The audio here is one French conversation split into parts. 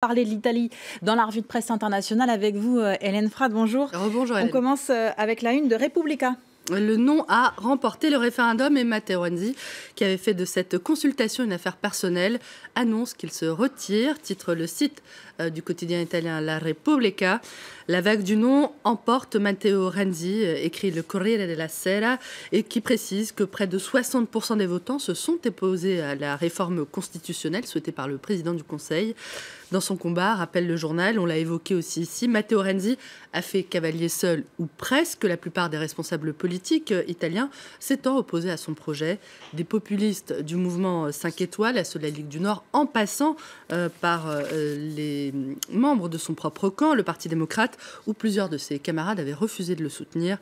Parler de l'Italie dans la revue de presse internationale avec vous, Hélène Frade. Bonjour. Rebonjour Hélène. On commence avec la une de Repubblica. Le non a remporté le référendum et Matteo Renzi, qui avait fait de cette consultation une affaire personnelle, annonce qu'il se retire, titre le site du quotidien italien La Repubblica. La vague du non emporte Matteo Renzi, écrit le Corriere della Sera, et qui précise que près de 60% des votants se sont opposés à la réforme constitutionnelle souhaitée par le président du Conseil. Dans son combat, rappelle le journal, on l'a évoqué aussi ici, Matteo Renzi a fait cavalier seul, ou presque, la plupart des responsables politiques italiens s'étant opposés à son projet. Des populistes du mouvement 5 étoiles à ceux de la Ligue du Nord, en passant par les membres de son propre camp, le Parti démocrate, où plusieurs de ses camarades avaient refusé de le soutenir.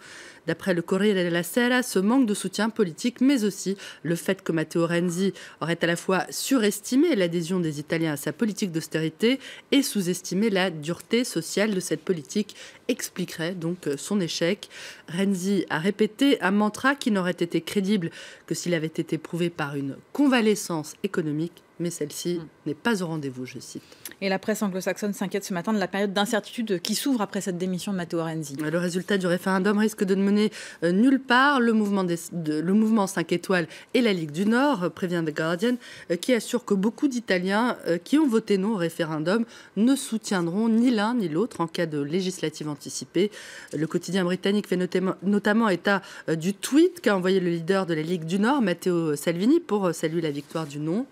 D'après le Corriere della Sera, ce manque de soutien politique, mais aussi le fait que Matteo Renzi aurait à la fois surestimé l'adhésion des Italiens à sa politique d'austérité et sous-estimé la dureté sociale de cette politique, expliquerait donc son échec. Renzi a répété un mantra qui n'aurait été crédible que s'il avait été prouvé par une convalescence économique, mais celle-ci n'est pas au rendez-vous, je cite. Et la presse anglo-saxonne s'inquiète ce matin de la période d'incertitude qui s'ouvre après cette démission de Matteo Renzi. Le résultat du référendum risque de ne mener nulle part. Le mouvement 5 étoiles et la Ligue du Nord, prévient The Guardian, qui assure que beaucoup d'Italiens qui ont voté non au référendum ne soutiendront ni l'un ni l'autre en cas de législative anticipée. Le quotidien britannique fait notamment état du tweet qu'a envoyé le leader de la Ligue du Nord, Matteo Salvini, pour saluer la victoire du non.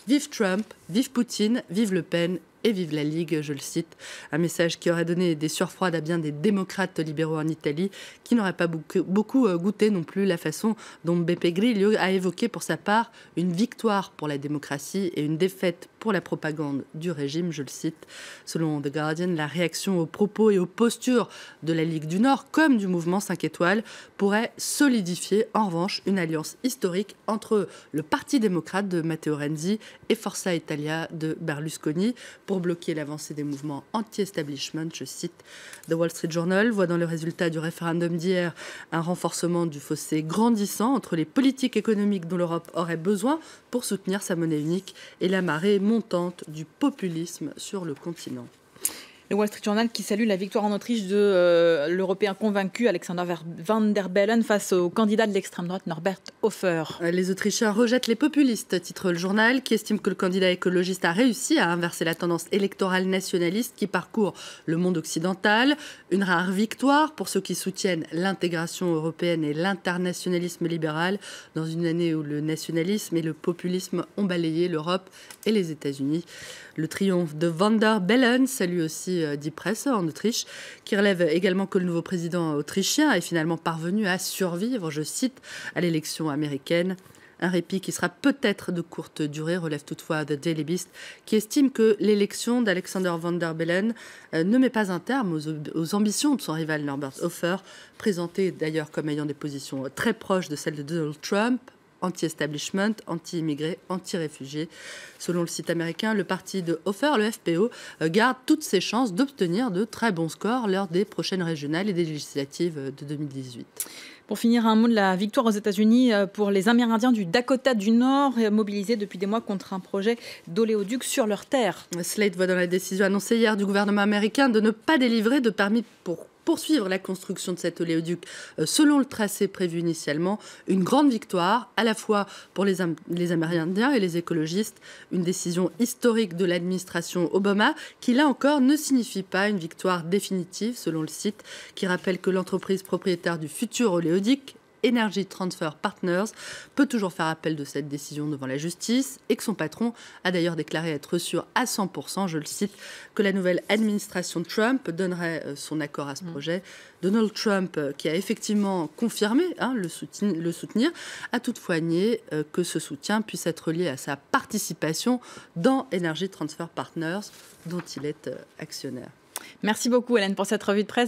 Vive Trump, vive Poutine, vive Le Pen et vive la Ligue, je le cite. Un message qui aurait donné des sueurs froides à bien des démocrates libéraux en Italie, qui n'auraient pas beaucoup goûté non plus la façon dont Beppe Grillo a évoqué pour sa part une victoire pour la démocratie et une défaite pour la propagande du régime, je le cite. Selon The Guardian, la réaction aux propos et aux postures de la Ligue du Nord, comme du mouvement 5 étoiles, pourrait solidifier en revanche une alliance historique entre le Parti démocrate de Matteo Renzi et Forza Italia de Berlusconi, pour bloquer l'avancée des mouvements anti-establishment, je cite. The Wall Street Journal voit dans le résultat du référendum d'hier un renforcement du fossé grandissant entre les politiques économiques dont l'Europe aurait besoin pour soutenir sa monnaie unique et la marée montante du populisme sur le continent. Le Wall Street Journal qui salue la victoire en Autriche de l'Européen convaincu Alexander Van der Bellen face au candidat de l'extrême droite Norbert Hofer. Les Autrichiens rejettent les populistes, titre le journal, qui estime que le candidat écologiste a réussi à inverser la tendance électorale nationaliste qui parcourt le monde occidental. Une rare victoire pour ceux qui soutiennent l'intégration européenne et l'internationalisme libéral dans une année où le nationalisme et le populisme ont balayé l'Europe et les États-Unis. Le triomphe de Van der Bellen salue aussi Die Presse en Autriche, qui relève également que le nouveau président autrichien est finalement parvenu à survivre, je cite, à l'élection américaine. Un répit qui sera peut-être de courte durée, relève toutefois The Daily Beast, qui estime que l'élection d'Alexander Van der Bellen ne met pas un terme aux ambitions de son rival Norbert Hofer, présenté d'ailleurs comme ayant des positions très proches de celles de Donald Trump, anti-establishment, anti-immigrés, anti-réfugiés. Selon le site américain, le parti de Hofer, le FPO, garde toutes ses chances d'obtenir de très bons scores lors des prochaines régionales et des législatives de 2018. Pour finir, un mot de la victoire aux États-Unis pour les Amérindiens du Dakota du Nord, mobilisés depuis des mois contre un projet d'oléoduc sur leurs terres. Slate voit dans la décision annoncée hier du gouvernement américain de ne pas délivrer de permis pour poursuivre la construction de cet oléoduc selon le tracé prévu initialement. Une grande victoire à la fois pour les Amérindiens et les écologistes. Une décision historique de l'administration Obama qui, là encore, ne signifie pas une victoire définitive, selon le site, qui rappelle que l'entreprise propriétaire du futur oléoduc, Energy Transfer Partners, peut toujours faire appel de cette décision devant la justice et que son patron a d'ailleurs déclaré être sûr à 100%, je le cite, que la nouvelle administration Trump donnerait son accord à ce projet. Donald Trump, qui a effectivement confirmé le soutenir, a toutefois nié que ce soutien puisse être lié à sa participation dans Energy Transfer Partners, dont il est actionnaire. Merci beaucoup Hélène pour cette revue de presse.